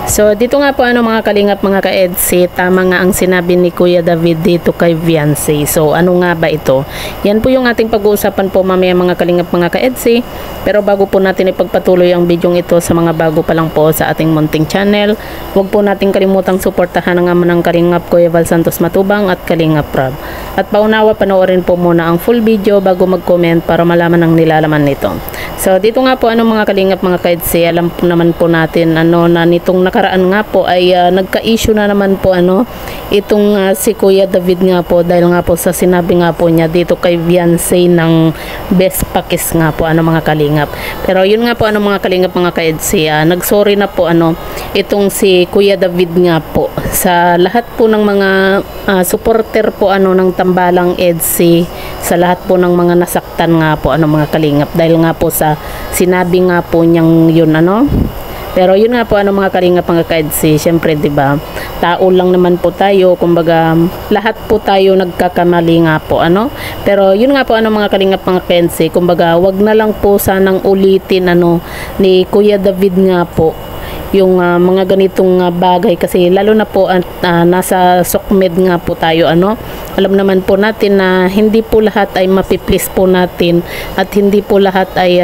So dito nga po mga kalingap mga ka-EDC, tama nga ang sinabi ni Kuya David dito kay Viancy. So ano nga ba ito? Yan po yung ating pag-uusapan po mamaya mga kalingap mga ka-EDC. Pero bago po natin ipagpatuloy ang video ito sa mga bago pa lang po sa ating munting channel, huwag po natin kalimutang suportahan ang ama ng Kalingap Kuya Val Santos Matubang at Kalingap Rob. At paunawa panoorin po muna ang full video bago mag-comment para malaman ang nilalaman nito. So dito nga po mga kalingap mga ka-EDC, alam po naman po natin na nitong nakaraan nga po ay nagka-issue na naman po itong si Kuya David nga po dahil nga po sa sinabi nga po niya dito kay Viancy ng best pakis nga po mga kalingap. Pero yun nga po mga kalingap mga ka-EDC, nagsorry na po itong si Kuya David nga po sa lahat po ng mga supporter po ng Tambalang EDC, sa lahat po ng mga nasaktan nga po mga kalingap dahil nga po sa sinabi nga po niyang yun pero yun nga po mga kalingap mga ka-EDC, syempre 'di ba? Tao lang naman po tayo, kumbaga lahat po tayo nagkakamali nga po Pero yun nga po mga kalingap mga ka-EDC, kumbaga wag na lang po sanang ulitin ni Kuya David nga po yung mga ganitong bagay kasi lalo na po nasa SOCMED nga po tayo alam naman po natin na hindi po lahat ay mapiplease po natin at hindi po lahat ay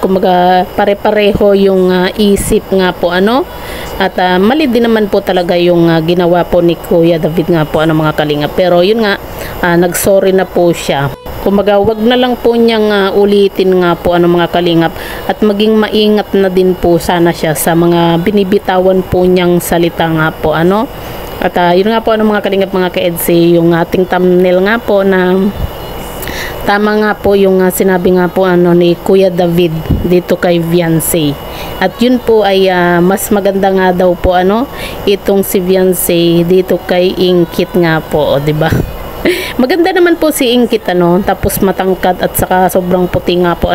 kumbaga pare-pareho yung isip nga po at mali din naman po talaga yung ginawa po ni Kuya David nga po mga kalingap. Pero yun nga nagsorry na po siya. Kumbaga wag na lang po niyang ulitin nga po mga kalingap at maging maingat na din po sana siya sa mga binibitawan po niyang salita nga po At yun nga po mga kalingap mga ka-EDC, yung ating thumbnail nga po na tama nga po yung sinabi nga po ni Kuya David dito kay Viancy. At yun po ay mas maganda nga daw po itong si Viancy dito kay Ingkit nga po, di ba? Maganda naman po si Ingkit tapos matangkad at saka sobrang puti nga po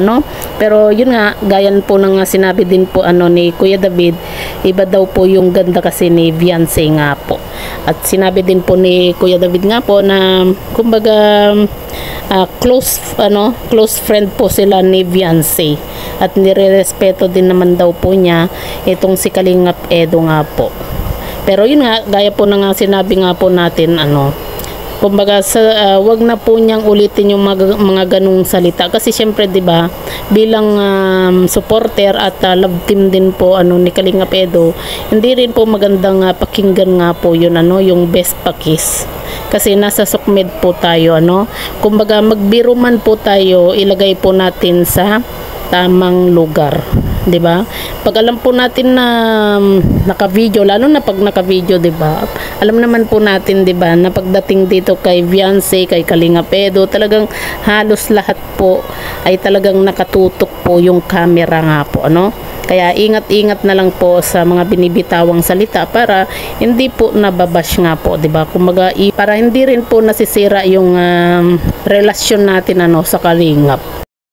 pero yun nga gayan po ng sinabi din po ni Kuya David, iba daw po yung ganda kasi ni Viancy nga po. At sinabi din po ni Kuya David nga po na kumbaga close friend po sila ni Viancy at nirerespeto din naman daw po niya itong si Kalingap Edo nga po. Pero yun nga gaya po ng sinabi nga po natin kumbaga wag na po niyang ulitin yung mga ganung salita kasi syempre 'di ba bilang supporter at love team din po ni Kalingap Edo, hindi rin po magandang pakinggan nga po yun yung best pakis kasi nasa SOCMED po tayo kumbaga magbiro man po tayo, ilagay po natin sa tamang lugar, 'di ba? Pag alam po natin na naka-video, lalo na pag naka-video, 'di ba? Alam naman po natin, 'di ba, na pagdating dito kay Viancy, kay Kalingap Edo, talagang halos lahat po ay talagang nakatutok po yung camera nga po, Kaya ingat-ingat na lang po sa mga binibitawang salita para hindi po nababash nga po, 'di ba? Kumbaga para hindi rin po nasisira yung relasyon natin sa Kalingap.